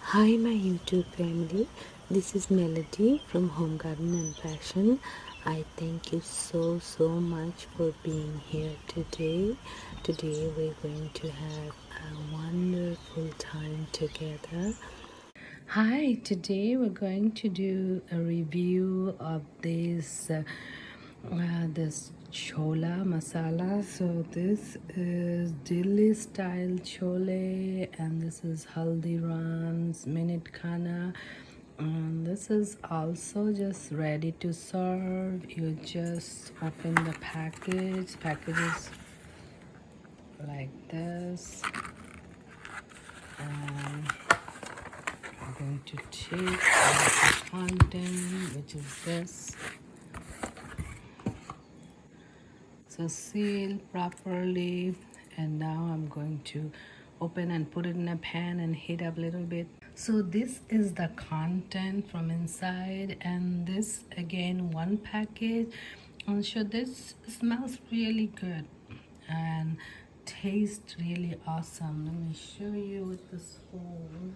Hi my YouTube family, this is Melody from Home Garden and Fashion. I thank you so much for being here today. Today we're going to have a wonderful time together. Hi, today we're going to do a review of this chola masala. So this is Delhi style chole, and this is Haldiram'S minute khana, and this is also just ready to serve. You just open the packages like this, and I'm going to take out the content, which is this. So seal properly, and now I'm going to open and put it in a pan and heat up a little bit. So this is the content from inside, and this again one package. And so this smells really good and tastes really awesome. Let me show you with this hole.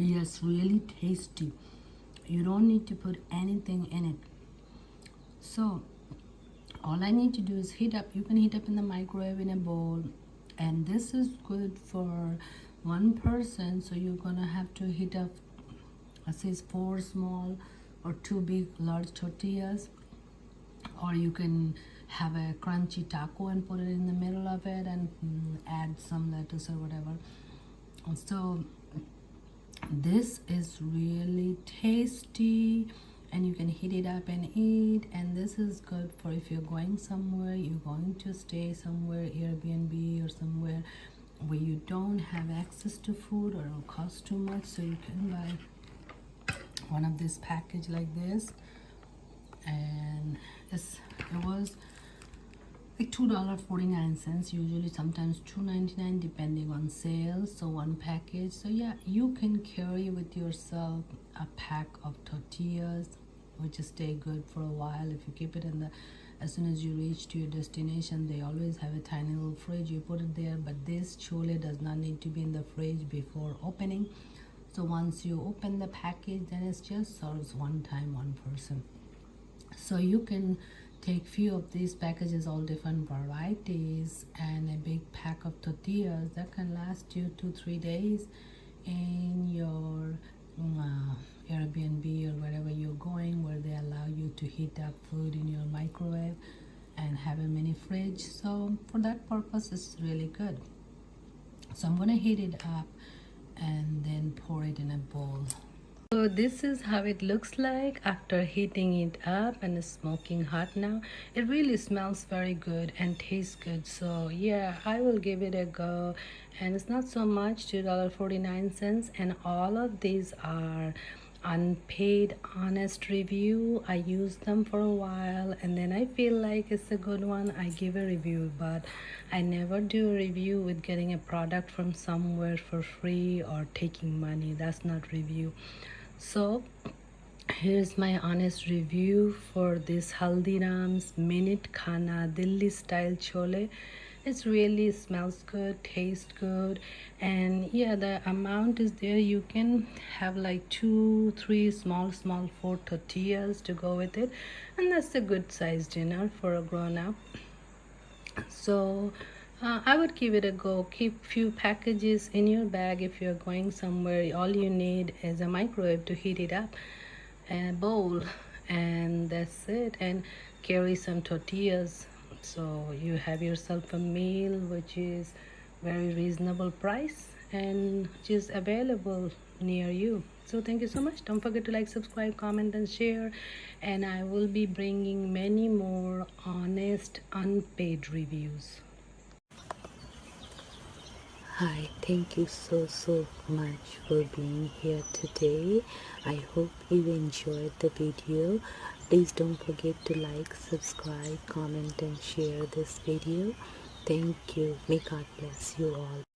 Yes, really tasty. You don't need to put anything in it. So all I need to do is heat up. You can heat up in the microwave in a bowl, and this is good for one person. So you're gonna have to heat up, I say 4 small or 2 big large tortillas, or you can have a crunchy taco and put it in the middle of it and add some lettuce or whatever. So this is really tasty, and you can heat it up and eat. And this is good for if you're going somewhere, you're going to stay somewhere, Airbnb or somewhere where you don't have access to food or it'll cost too much. So you can buy one of this package like this, and it was like $2.49, usually sometimes $2.99 depending on sales. So one package. So yeah, you can carry with yourself a pack of tortillas, which stay good for a while. If you keep it in the, as soon as you reach to your destination, they always have a tiny little fridge, you put it there. But this chole does not need to be in the fridge before opening. So once you open the package, then it just serves one time, one person. So you can take few of these packages, all different varieties, and a big pack of tortillas that can last you 2-3 days in your Airbnb or wherever you're going, where they allow you to heat up food in your microwave and have a mini fridge. So for that purpose, it's really good. So I'm gonna heat it up and then pour it in a bowl. So this is how it looks like after heating it up, and it's smoking hot now. It really smells very good and tastes good. So yeah, I will give it a go. And it's not so much, $2.49, and all of these are unpaid honest review. I use them for a while, and then I feel like it's a good one, I give a review. But I never do a review with getting a product from somewhere for free or taking money. That's not review. So here's my honest review for this Haldiram's minute khana Delhi style chole. It really smells good, tastes good, and yeah, the amount is there. You can have like 2-3 small 4 tortillas to go with it, and that's a good size dinner for a grown-up. So I would give it a go. Keep few packages in your bag if you're going somewhere. All you need is a microwave to heat it up, a bowl, and that's it. And carry some tortillas, so you have yourself a meal which is very reasonable price and which is available near you. So thank you so much. Don't forget to like, subscribe, comment, and share, and I will be bringing many more honest unpaid reviews. Hi, thank you so much for being here today. I hope you enjoyed the video. Please don't forget to like, subscribe, comment, and share this video. Thank you. May God bless you all.